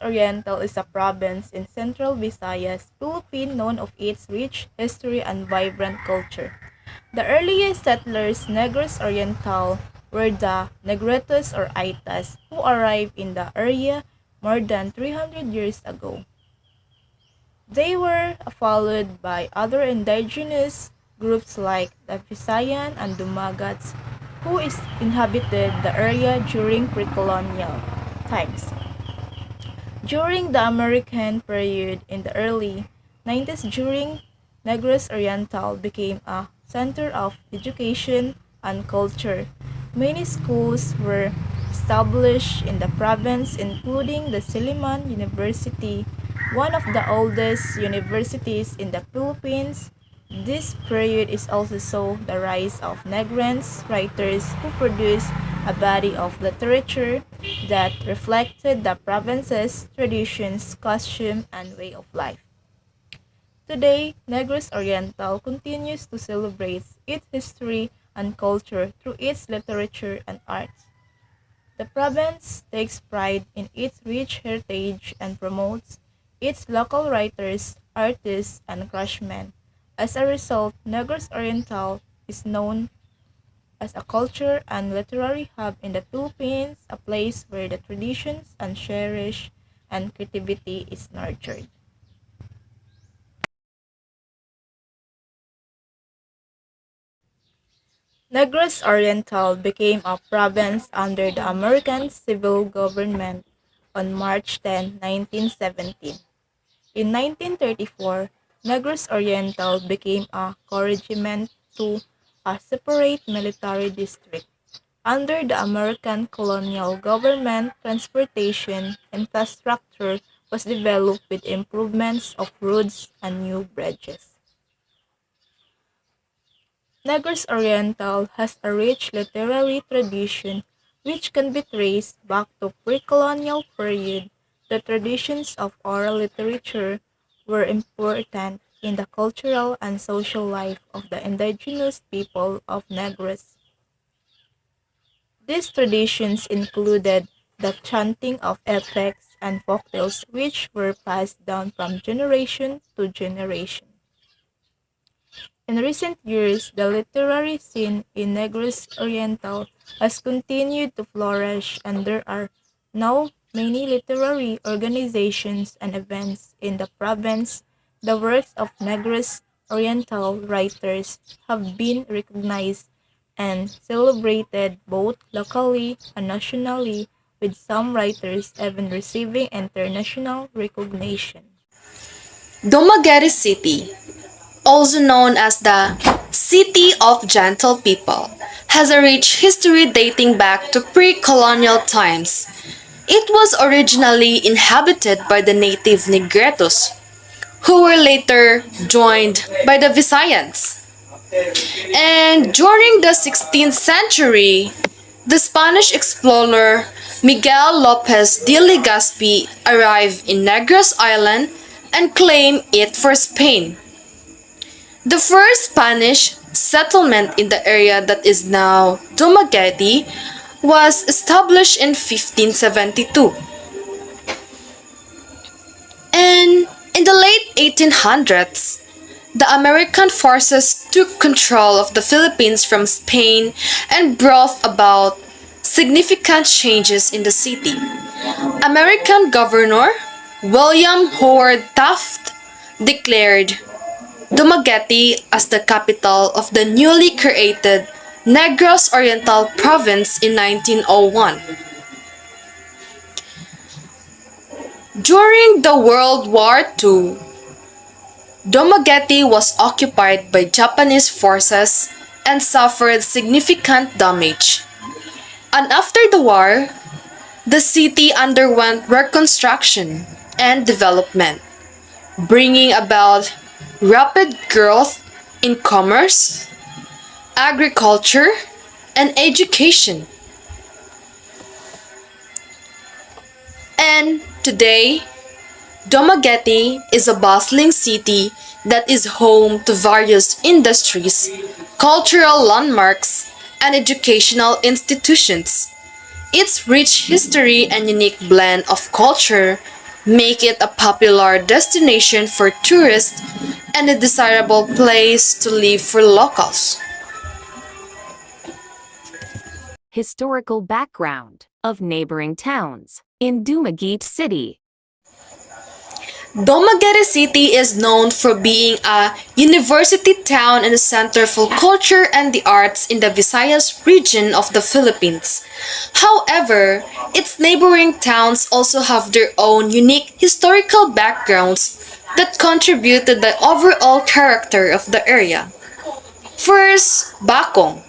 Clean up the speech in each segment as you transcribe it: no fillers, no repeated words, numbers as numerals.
Oriental is a province in central Visayas, Philippines known of its rich history and vibrant culture. The earliest settlers, Negros Oriental, were the Negritos or Aitas, who arrived in the area more than 300 years ago. They were followed by other indigenous groups like the Visayan and Dumagats, who inhabited the area during pre-colonial times. During the American period in the early 90s, during Negros Oriental became a center of education and culture. Many schools were established in the province, including the Silliman University, one of the oldest universities in the Philippines. This period is also saw the rise of Negrans writers who produced a body of literature that reflected the province's traditions, costume, and way of life. Today, Negros Oriental continues to celebrate its history and culture through its literature and arts. The province takes pride in its rich heritage and promotes its local writers, artists, and craftsmen. As a result, Negros Oriental is known as a culture and literary hub in the Philippines, a place where the traditions are cherished and creativity is nurtured. Negros Oriental became a province under the American civil government on March 10, 1917. In 1934, Negros Oriental became a corregiment to a separate military district. Under the American colonial government, transportation infrastructure was developed with improvements of roads and new bridges. Negros Oriental has a rich literary tradition which can be traced back to pre-colonial period. The traditions of oral literature were important in the cultural and social life of the indigenous people of Negros. These traditions included the chanting of epics and folktales which were passed down from generation to generation. In recent years, the literary scene in Negros Oriental has continued to flourish and there are now many literary organizations and events in the province. The works of Negros Oriental writers have been recognized and celebrated both locally and nationally, with some writers even receiving international recognition. Dumaguete City, also known as the City of Gentle People, has a rich history dating back to pre-colonial times. It was originally inhabited by the native Negritos, who were later joined by the Visayans. And during the 16th century, the Spanish explorer Miguel Lopez de Legazpi arrived in Negros Island and claimed it for Spain. The first Spanish settlement in the area that is now Dumaguete was established in 1572. And in the late 1800s, the American forces took control of the Philippines from Spain and brought about significant changes in the city. American Governor William Howard Taft declared Dumaguete as the capital of the newly created Negros Oriental Province in 1901. During the World War II, Dumaguete was occupied by Japanese forces and suffered significant damage. And after the war, the city underwent reconstruction and development, bringing about rapid growth in commerce, agriculture, and education. And today, Dumaguete is a bustling city that is home to various industries, cultural landmarks, and educational institutions. Its rich history and unique blend of culture make it a popular destination for tourists and a desirable place to live for locals. Historical background of neighboring towns in Dumaguete City. Dumaguete City is known for being a university town and a center for culture and the arts in the Visayas region of the Philippines. However, its neighboring towns also have their own unique historical backgrounds that contribute to the overall character of the area. First, Bacong.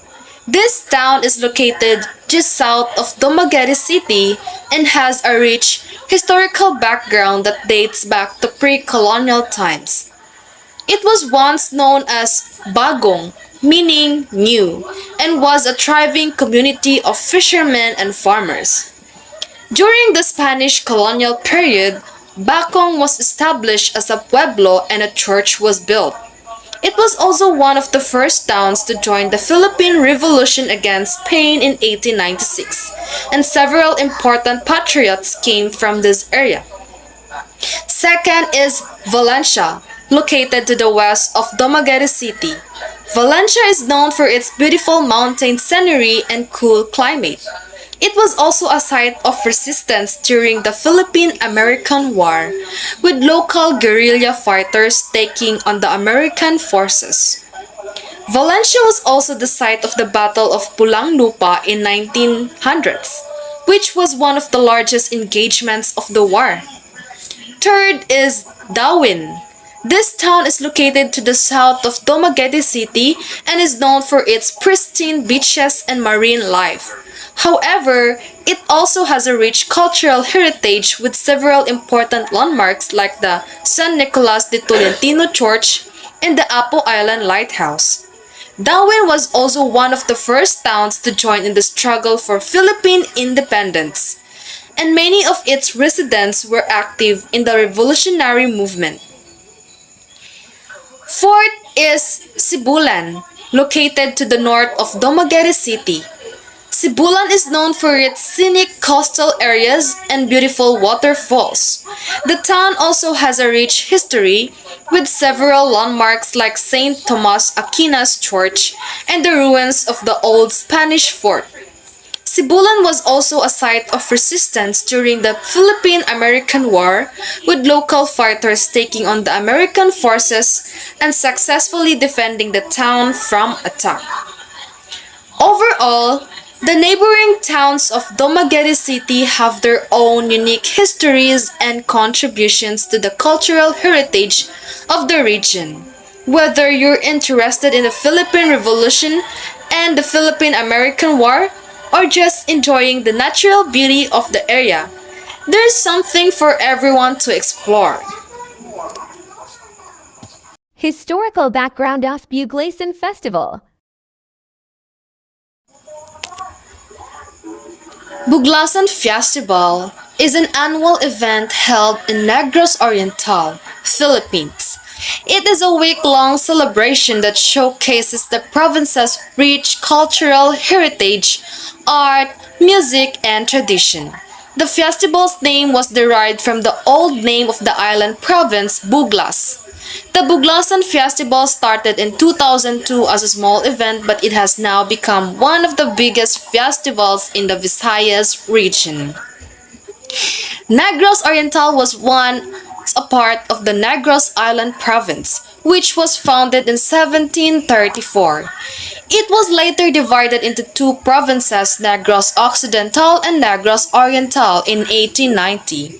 This town is located just south of Dumaguete City and has a rich historical background that dates back to pre-colonial times. It was once known as Bagong, meaning new, and was a thriving community of fishermen and farmers. During the Spanish colonial period, Bacong was established as a pueblo and a church was built. It was also one of the first towns to join the Philippine Revolution against Spain in 1896, and several important patriots came from this area. Second is Valencia, located to the west of Dumaguete City. Valencia is known for its beautiful mountain scenery and cool climate. It was also a site of resistance during the Philippine-American War, with local guerrilla fighters taking on the American forces. Valencia was also the site of the Battle of Pulang Lupa in 1900s, which was one of the largest engagements of the war. Third is Darwin. This town is located to the south of Dumaguete City and is known for its pristine beaches and marine life. However, it also has a rich cultural heritage with several important landmarks like the San Nicolas de Tolentino Church and the Apo Island Lighthouse. Darwin was also one of the first towns to join in the struggle for Philippine independence, and many of its residents were active in the revolutionary movement. Fourth is Sibulan, located to the north of Dumaguete City. Sibulan is known for its scenic coastal areas and beautiful waterfalls. The town also has a rich history with several landmarks like St. Thomas Aquinas Church and the ruins of the old Spanish fort. Sibulan was also a site of resistance during the Philippine-American War, with local fighters taking on the American forces and successfully defending the town from attack. Overall, the neighboring towns of Dumaguete City have their own unique histories and contributions to the cultural heritage of the region. Whether you're interested in the Philippine Revolution and the Philippine-American War, or just enjoying the natural beauty of the area, there's something for everyone to explore. Historical background of Buglasan Festival. Buglasan Festival is an annual event held in Negros Oriental, Philippines. It is a week-long celebration that showcases the province's rich cultural heritage, art, music, and tradition. The festival's name was derived from the old name of the island province, Buglas. The Buglasan Festival started in 2002 as a small event, but it has now become one of the biggest festivals in the Visayas region. Negros Oriental was once a part of the Negros Island Province, which was founded in 1734. It was later divided into two provinces, Negros Occidental and Negros Oriental, in 1890.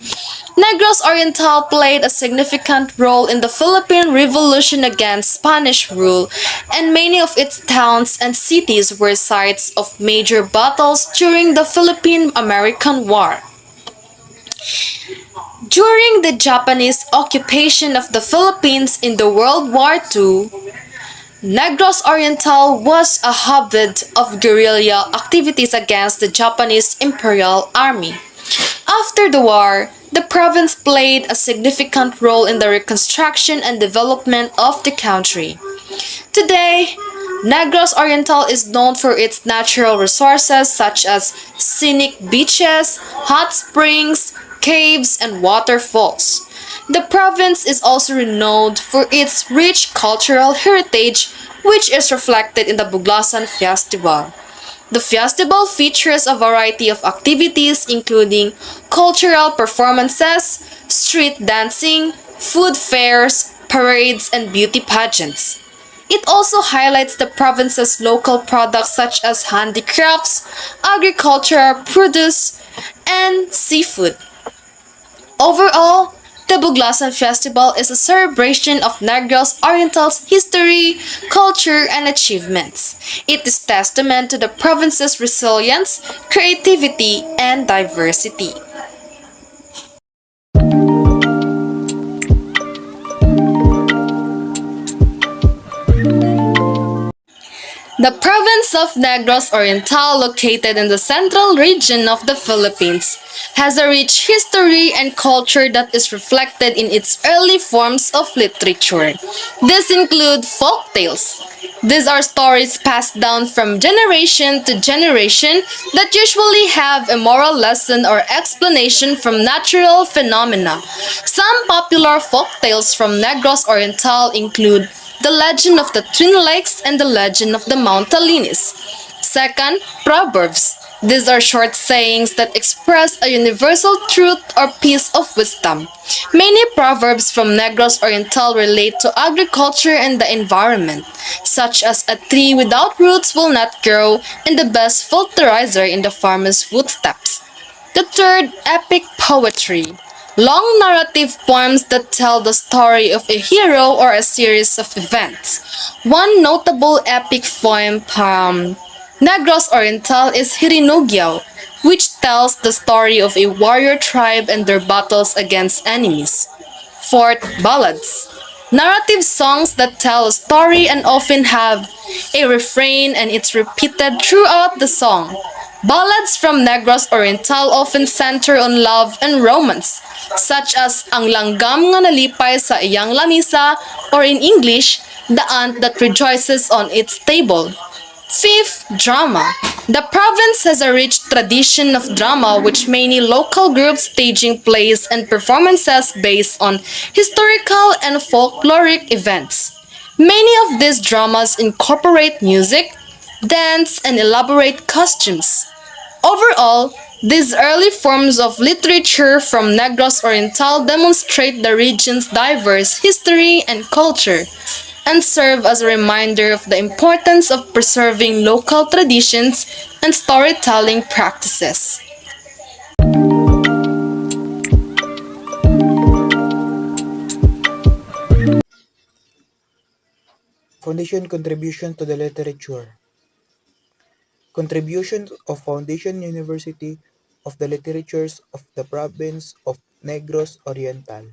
Negros Oriental played a significant role in the Philippine Revolution against Spanish rule, and many of its towns and cities were sites of major battles during the Philippine-American War. During the Japanese occupation of the Philippines in the World War II, Negros Oriental was a hotbed of guerrilla activities against the Japanese Imperial Army. After the war, the province played a significant role in the reconstruction and development of the country. Today, Negros Oriental is known for its natural resources such as scenic beaches, hot springs, caves, and waterfalls. The province is also renowned for its rich cultural heritage, which is reflected in the Buglasan Festival. The festival features a variety of activities including cultural performances, street dancing, food fairs, parades, and beauty pageants. It also highlights the province's local products such as handicrafts, agricultural produce, and seafood. Overall, the Buglasan Festival is a celebration of Negros Oriental's history, culture, and achievements. It is testament to the province's resilience, creativity, and diversity. The province of Negros Oriental, located in the central region of the Philippines, has a rich history and culture that is reflected in its early forms of literature. These include folk tales. These are stories passed down from generation to generation that usually have a moral lesson or explanation from natural phenomena. Some popular folk tales from Negros Oriental include the legend of the Twin Lakes and the legend of the Mount Talinis. Second, proverbs. These are short sayings that express a universal truth or piece of wisdom. Many proverbs from Negros Oriental relate to agriculture and the environment, such as a tree without roots will not grow and the best fertilizer in the farmer's footsteps. The third, epic poetry. Long narrative poems that tell the story of a hero or a series of events. One notable epic poem from Negros Oriental is Hirinugiao, which tells the story of a warrior tribe and their battles against enemies. Fourth, ballads. Narrative songs that tell a story and often have a refrain and it's repeated throughout the song. Ballads from Negros Oriental often center on love and romance, such as Ang langgam nga nalipay sa iyang lamisa, or in English, The Ant That Rejoices on Its Table. Fifth, drama. The province has a rich tradition of drama with many local groups staging plays and performances based on historical and folkloric events. Many of these dramas incorporate music, dance, and elaborate costumes. Overall, these early forms of literature from Negros Oriental demonstrate the region's diverse history and culture, and serve as a reminder of the importance of preserving local traditions and storytelling practices. Foundation contribution to the literature. Contributions of Foundation University of the Literatures of the Province of Negros Oriental.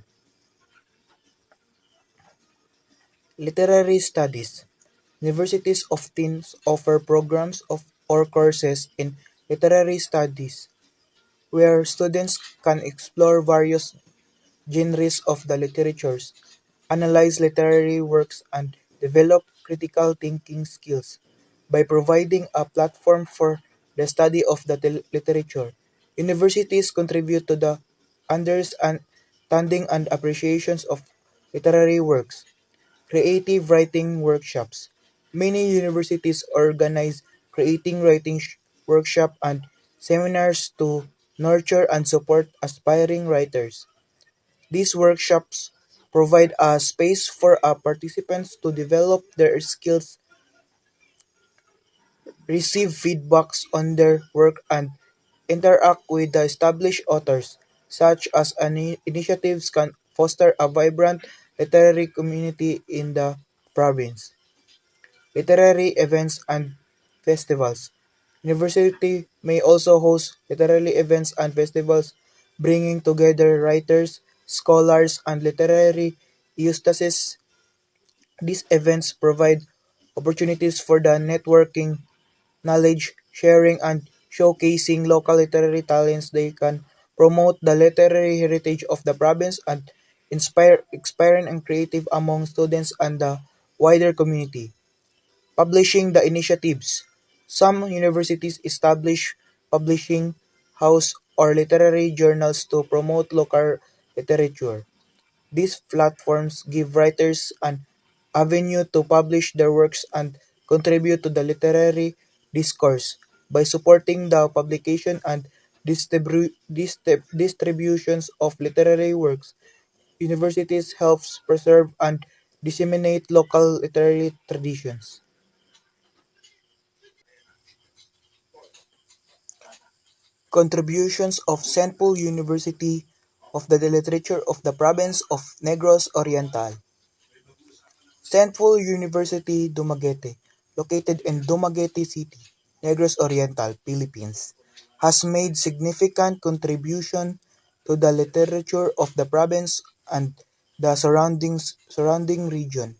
Literary Studies. Universities often offer programs or courses in literary studies where students can explore various genres of the literatures, analyze literary works, and develop critical thinking skills. By providing a platform for the study of the literature, universities contribute to the understanding and appreciations of literary works. Creative writing workshops. Many universities organize creating writing workshop and seminars to nurture and support aspiring writers. These workshops provide a space for participants to develop their skills, receive feedbacks on their work, and interact with the established authors. Such as initiatives can foster a vibrant literary community in the province. Literary events and festivals. University may also host literary events and festivals bringing together writers, scholars, and literary enthusiasts. These events provide opportunities for the networking, knowledge sharing, and showcasing local literary talents. They can promote the literary heritage of the province and inspire inspiring and creative among students and the wider community. Publishing the initiatives. Some universities establish publishing house or literary journals to promote local literature. These platforms give writers an avenue to publish their works and contribute to the literary discourse by supporting the publication and distributions of literary works. Universities helps preserve and disseminate local literary traditions. Contributions of Saint Paul University of the literature of the province of Negros Oriental. Saint Paul University, Dumaguete, located in Dumaguete City, Negros Oriental, Philippines, has made significant contribution to the literature of the province and the surrounding region.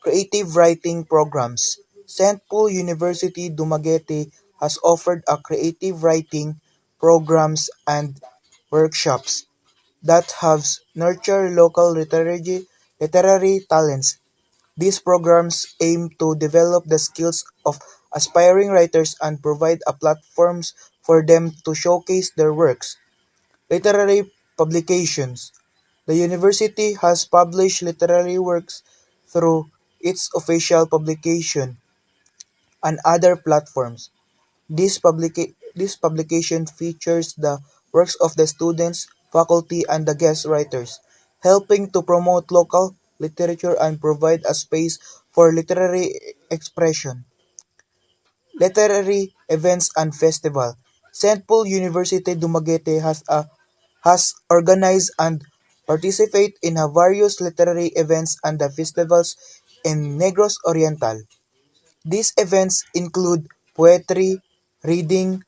Creative writing programs. Saint Paul University, Dumaguete has offered a creative writing programs and workshops that have nurtured local literary talents. These programs aim to develop the skills of aspiring writers and provide a platforms for them to showcase their works. Literary publications. The university has published literary works through its official publication and other platforms. This publication features the works of the students, faculty, and the guest writers, helping to promote local literature and provide a space for literary expression. Literary events and festival. Saint Paul University Dumaguete has organized and participate in a various literary events and the festivals in Negros Oriental. These events include poetry, reading,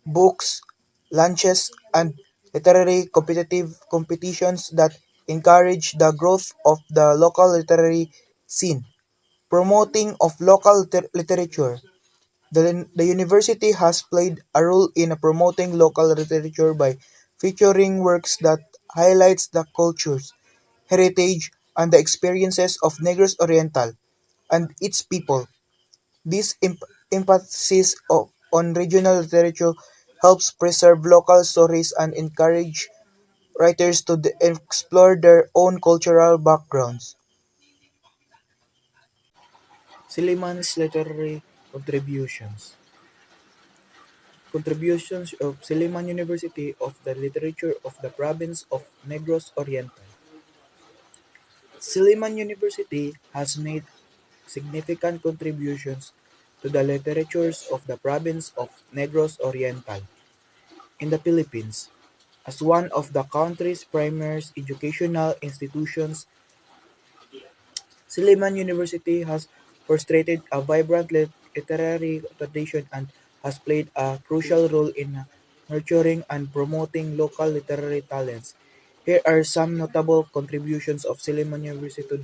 books, lunches, and literary competitions that encourage the growth of the local literary scene. Promoting of local literature. The university has played a role in promoting local literature by featuring works that highlights the cultures, heritage, and the experiences of Negros Oriental and its people. This emphasis on regional literature helps preserve local stories and encourage writers to explore their own cultural backgrounds. Silliman's literary contributions. Contributions of Silliman University of the literature of the province of Negros Oriental. Silliman University has made significant contributions to the literatures of the province of Negros Oriental in the Philippines. As one of the country's premier educational institutions, Silliman University has fostered a vibrant literary tradition and has played a crucial role in nurturing and promoting local literary talents. Here are some notable contributions of Silliman University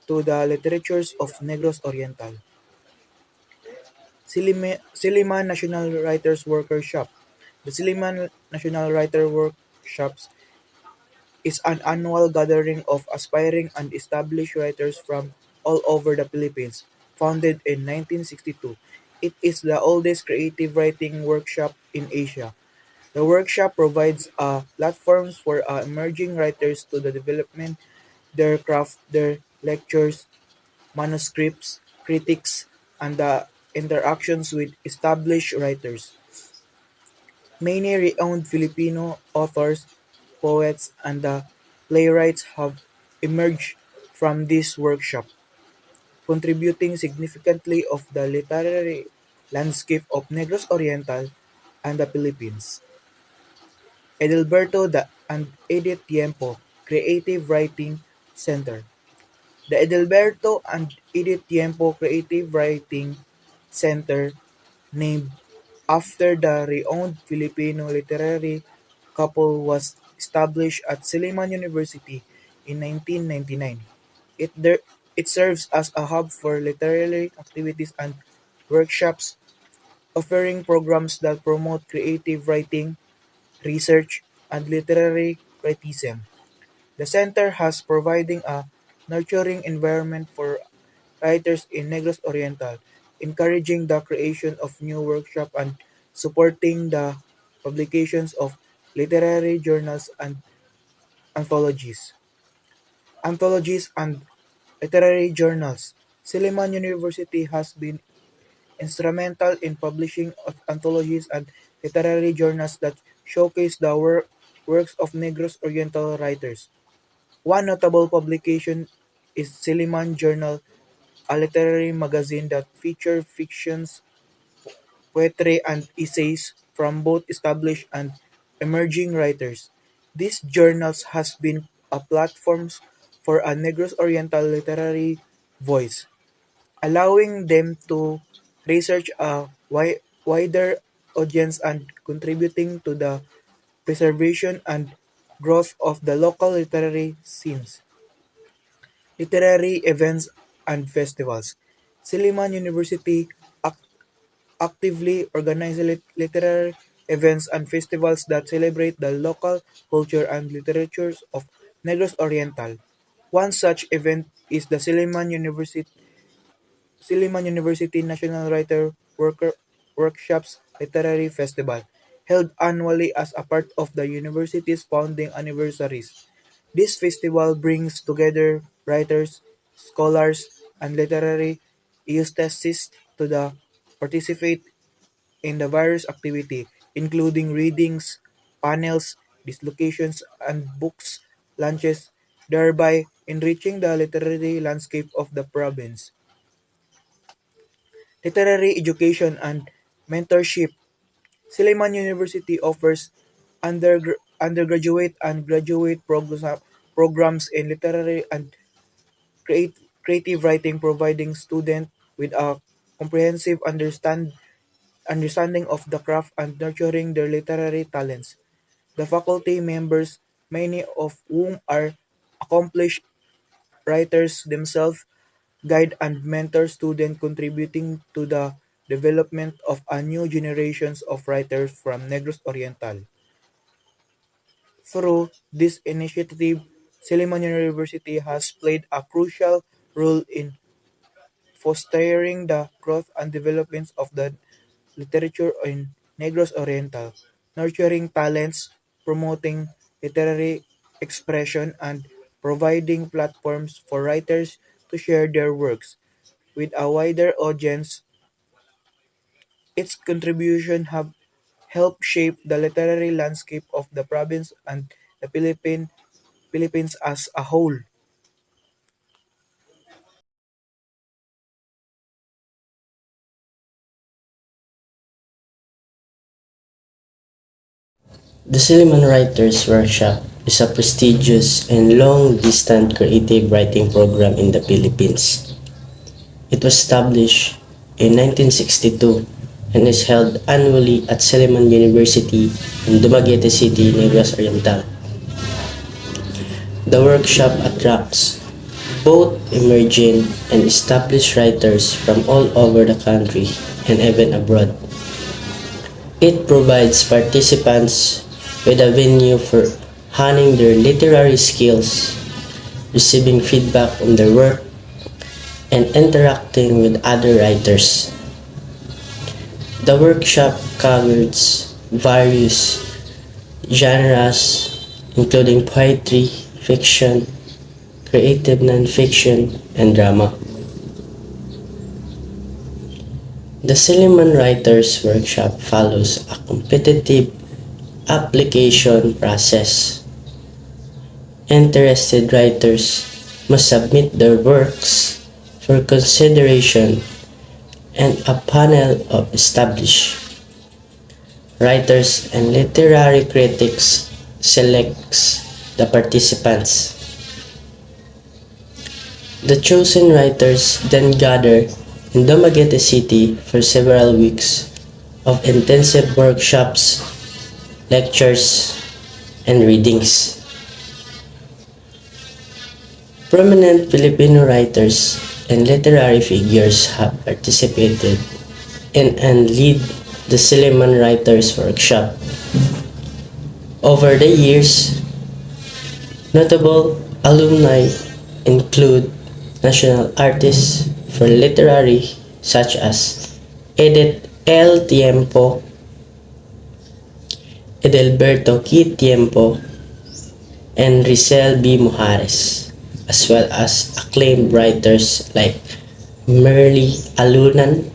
to the literatures of Negros Oriental. Silliman National Writers Workshop. The Silliman National Writer Workshops is an annual gathering of aspiring and established writers from all over the Philippines. Founded in 1962, it is the oldest creative writing workshop in Asia. The workshop provides a platform for emerging writers to the development their craft, their lectures, manuscripts, critics, and the interactions with established writers. Many renowned Filipino authors, poets, and playwrights have emerged from this workshop, contributing significantly of the literary landscape of Negros Oriental and the Philippines. Edilberto and Edith Tiempo Creative Writing Center. The Edilberto and Edith Tiempo Creative Writing Center, named after the renowned Filipino literary couple, was established at Silliman University in 1999. It serves as a hub for literary activities and workshops, offering programs that promote creative writing, research, and literary criticism. The center has providing a nurturing environment for writers in Negros Oriental, encouraging the creation of new workshops and supporting the publications of literary journals and anthologies. Anthologies and literary journals. Silliman University has been instrumental in publishing anthologies and literary journals that showcase the works of Negros Oriental writers. One notable publication is Silliman Journal, a literary magazine that features fictions, poetry, and essays from both established and emerging writers. These journals has been a platform for a Negros Oriental literary voice, allowing them to research a wider audience and contributing to the preservation and growth of the local literary scenes. Literary events and festivals. Silliman University actively organizes literary events and festivals that celebrate the local culture and literatures of Negros Oriental. One such event is the Silliman University National Workshops Literary Festival, held annually as a part of the university's founding anniversaries. This festival brings together writers, scholars, and literary enthusiasts to participate in the various activities, including readings, panels, dislocations, and books lunches, thereby enriching the literary landscape of the province. Literary education and mentorship. Silliman University offers undergraduate and graduate programs in literary and creative writing, providing students with a comprehensive understanding of the craft and nurturing their literary talents. The faculty members, many of whom are accomplished writers themselves, guide and mentor students, contributing to the development of a new generations of writers from Negros Oriental. Through this initiative, Silliman University has played a crucial role in fostering the growth and development of the literature in Negros Oriental, nurturing talents, promoting literary expression, and providing platforms for writers to share their works with a wider audience. Its contributions have helped shape the literary landscape of the province and the Philippines as a whole. The Silliman Writers Workshop is a prestigious and long-distance creative writing program in the Philippines. It was established in 1962 and is held annually at Silliman University in Dumaguete City, Negros Oriental. The workshop attracts both emerging and established writers from all over the country and even abroad. It provides participants with a venue for honing their literary skills, receiving feedback on their work, and interacting with other writers. The workshop covers various genres including poetry, fiction, creative nonfiction, and drama. The Silliman Writers Workshop follows a competitive application process. Interested writers must submit their works for consideration, and a panel of established writers and literary critics selects the participants. The chosen writers then gather in Dumaguete City for several weeks of intensive workshops, lectures, and readings. Prominent Filipino writers and literary figures have participated in and lead the Silliman Writers Workshop. Over the years, notable alumni include national artists, for literary such as Edith L. Tiempo, Edelberto K. Tiempo, and Rizal B. Mujares, as well as acclaimed writers like Merly Alunan,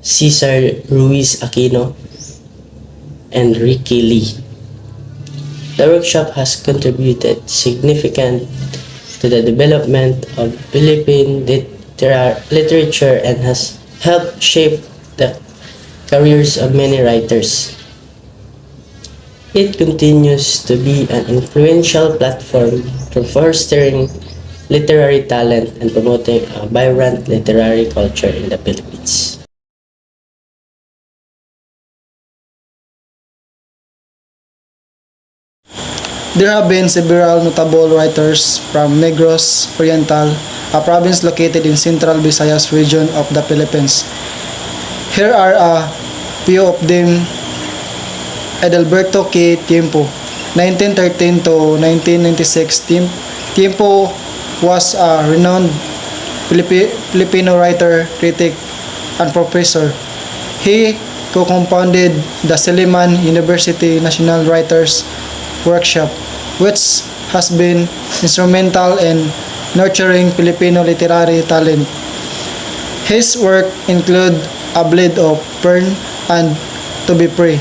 Cesar Ruiz Aquino, and Ricky Lee. The workshop has contributed significant to the development of Philippine literature and has helped shape the careers of many writers. It continues to be an influential platform for fostering literary talent and promoting a vibrant literary culture in the Philippines. There have been several notable writers from Negros, Oriental, a province located in Central Visayas region of the Philippines. Here are a few of them. Edelberto K. Tiempo, 1913 to 1996. Tiempo was a renowned Filipino writer, critic, and professor. He co-founded the Silliman University National Writers Workshop, which has been instrumental in nurturing Filipino literary talent. His work include A Blade of Fern and To Be Free.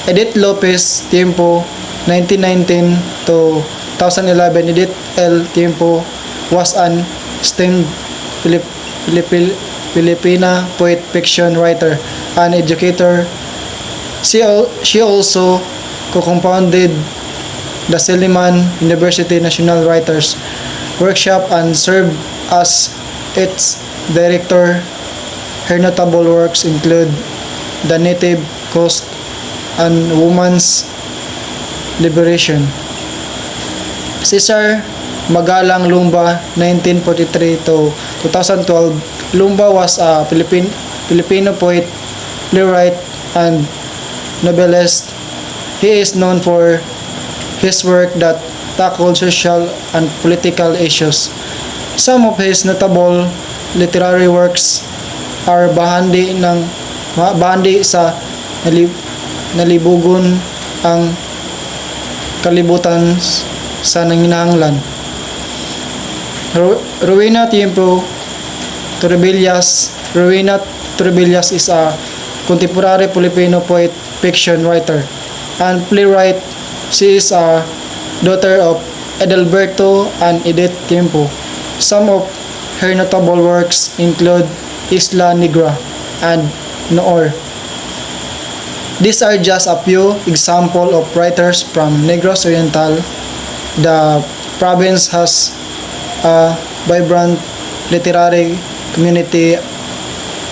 Edith Lopez Tiempo, 1919 to 2011. Edith L. Tiempo was an esteemed Filipina poet, fiction writer, and educator. She also co-founded the Silliman University National Writers Workshop and served as its director. Her notable works include The Native Coast and Woman's Liberation. Cesar Magalang Lumba, 1943 to 2012. Lumba was a Filipino poet, playwright, and novelist. He is known for his work that tackled social and political issues. Some of his notable literary works are Bahandi sa Nalibugon ang Kalibutan sa Nanginahanglan. Rowena Torrebillas is a contemporary Filipino poet, fiction writer, and playwright. She is a daughter of Edelberto and Edith Tiempo. Some of her notable works include Isla Negra and Noor. These are just a few examples of writers from Negros Oriental. The province has a vibrant literary community,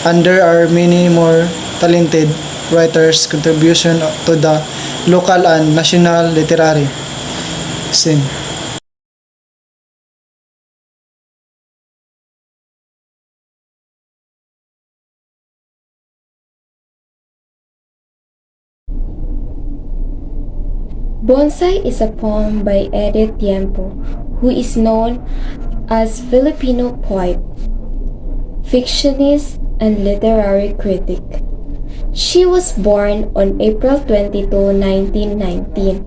and there are many more talented writers' contribution to the local and national literary scene. Bonsai is a poem by Edith Tiempo, who is known as Filipino poet, fictionist, and literary critic. She was born on April 22, 1919,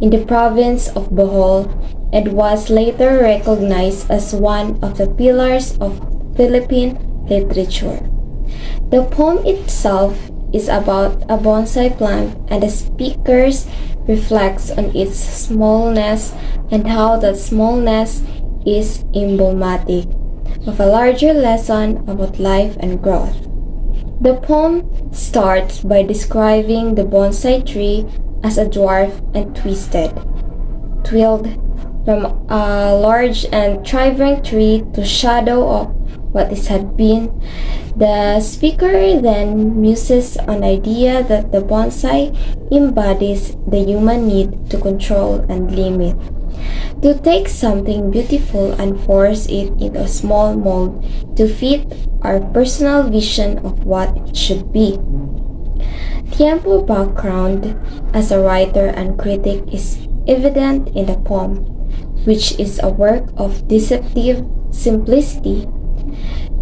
in the province of Bohol and was later recognized as one of the pillars of Philippine literature. The poem itself is about a bonsai plant, and the speakers reflects on its smallness and how that smallness is emblematic of a larger lesson about life and growth. The poem starts by describing the bonsai tree as a dwarf and twisted, twirled from a large and thriving tree to shadow of what it had been. The speaker then muses on the idea that the bonsai embodies the human need to control and limit, to take something beautiful and force it into a small mold to fit our personal vision of what it should be. Tiempo's background as a writer and critic is evident in the poem, which is a work of deceptive simplicity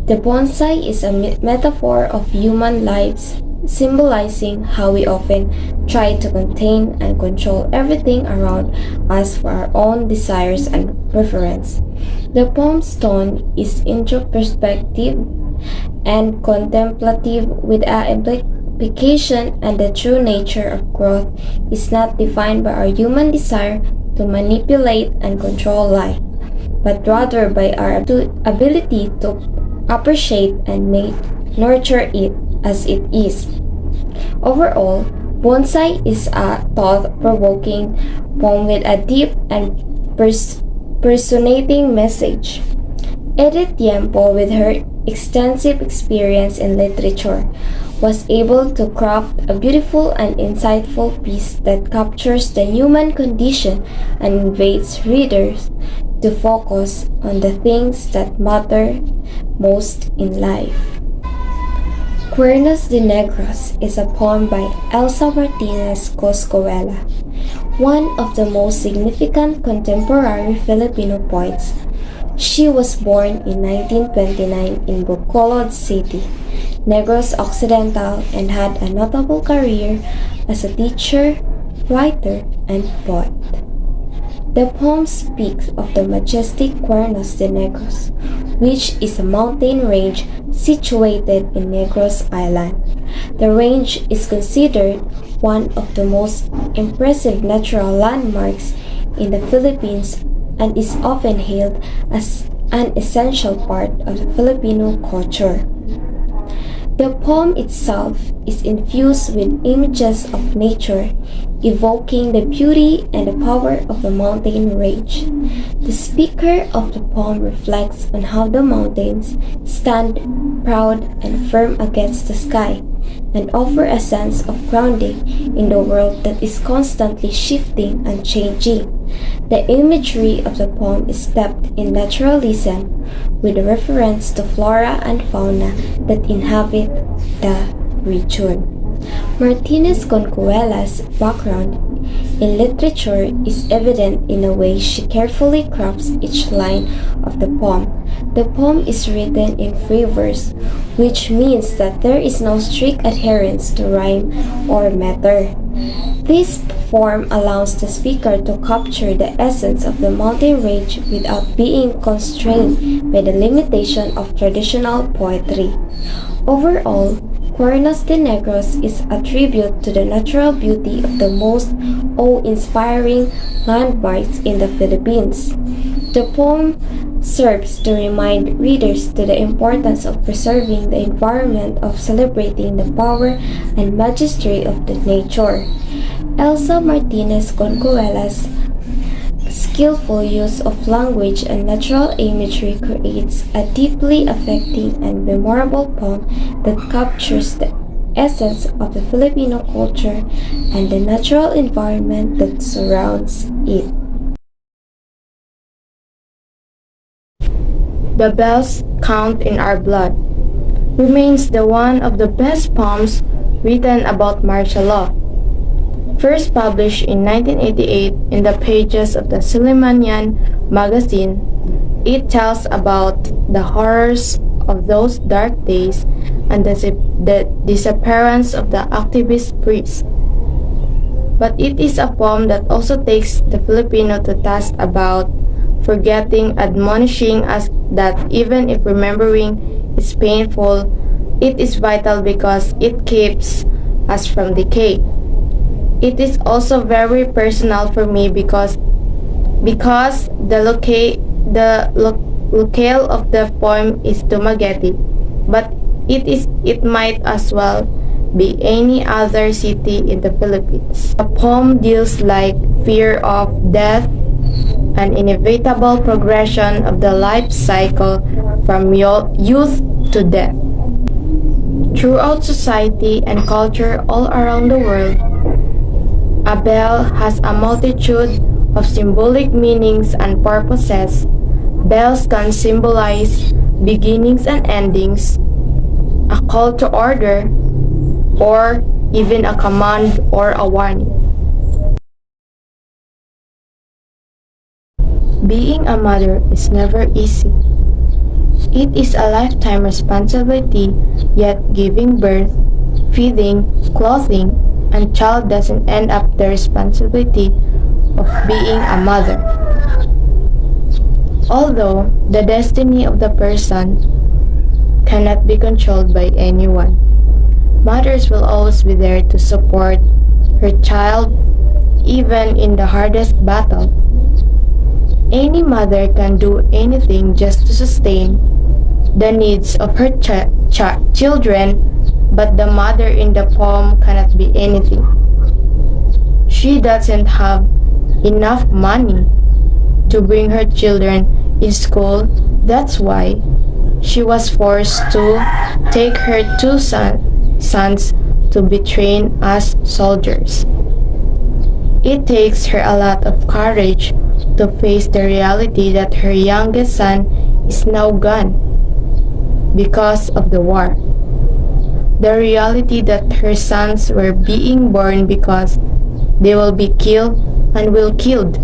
The bonsai is a metaphor of human lives, symbolizing how we often try to contain and control everything around us for our own desires and preference. The poem's tone is introspective and contemplative with an implication, and the true nature of growth is not defined by our human desire to manipulate and control life, but rather by our ability to appreciate and nurture it as it is. Overall, Bonsai is a thought-provoking poem with a deep and personating message. Edith Tiempo, with her extensive experience in literature, was able to craft a beautiful and insightful piece that captures the human condition and invites readers to focus on the things that matter most in life. Cuernos de Negros is a poem by Elsa Martinez Coscoela, one of the most significant contemporary Filipino poets. She was born in 1929 in Bacolod City, Negros Occidental, and had a notable career as a teacher, writer, and poet. The poem speaks of the majestic Cuernos de Negros, which is a mountain range situated in Negros Island. The range is considered one of the most impressive natural landmarks in the Philippines and is often hailed as an essential part of the Filipino culture. The poem itself is infused with images of nature, evoking the beauty and the power of the mountain range. The speaker of the poem reflects on how the mountains stand proud and firm against the sky and offer a sense of grounding in the world that is constantly shifting and changing. The imagery of the poem is steeped in naturalism, with reference to flora and fauna that inhabit the region. Martinez Concuela's background in literature is evident in the way she carefully crafts each line of the poem. The poem is written in free verse, which means that there is no strict adherence to rhyme or meter. This form allows the speaker to capture the essence of the mountain range without being constrained by the limitation of traditional poetry. Overall, Cuernos de Negros is a tribute to the natural beauty of the most awe-inspiring landmarks in the Philippines. The poem serves to remind readers to the importance of preserving the environment, of celebrating the power and majesty of the nature. Elsa Martinez Concuela's skillful use of language and natural imagery creates a deeply affecting and memorable poem that captures the essence of the Filipino culture and the natural environment that surrounds it. The Bells Count in Our Blood remains the one of the best poems written about martial law. First published in 1988 in the pages of the Suleimanian magazine, it tells about the horrors of those dark days and the disappearance of the activist priest. But it is a poem that also takes the Filipino to task about forgetting, admonishing us that even if remembering is painful, it is vital because it keeps us from decay. It is also very personal for me because the locale of the poem is Dumaguete, but it might as well be any other city in the Philippines. The poem deals like fear of death, an inevitable progression of the life cycle from youth to death. Throughout society and culture all around the world, a bell has a multitude of symbolic meanings and purposes. Bells can symbolize beginnings and endings, a call to order, or even a command or a warning. Being a mother is never easy. It is a lifetime responsibility, yet giving birth, feeding, clothing, and child doesn't end up the responsibility of being a mother. Although the destiny of the person cannot be controlled by anyone, mothers will always be there to support her child even in the hardest battle. Any mother can do anything just to sustain the needs of her children, but the mother in the poem cannot be anything. She doesn't have enough money to bring her children in school. That's why she was forced to take her two sons to be trained as soldiers. It takes her a lot of courage to face the reality that her youngest son is now gone because of the war. The reality that her sons were being born because they will be killed and will killed,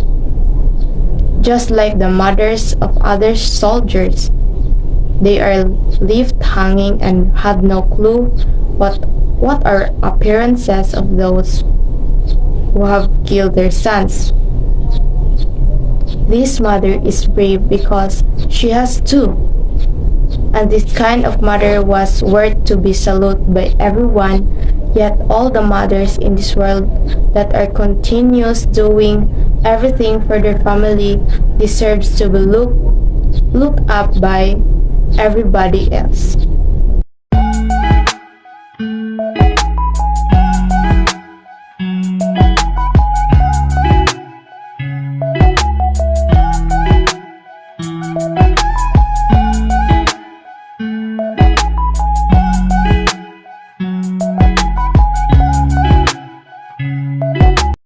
just like the mothers of other soldiers. They are left hanging and had no clue what are appearances of those who have killed their sons. This mother is brave because she has two, and this kind of mother was worth to be saluted by everyone. Yet all the mothers in this world that are continuous doing everything for their family deserves to be looked up by everybody else.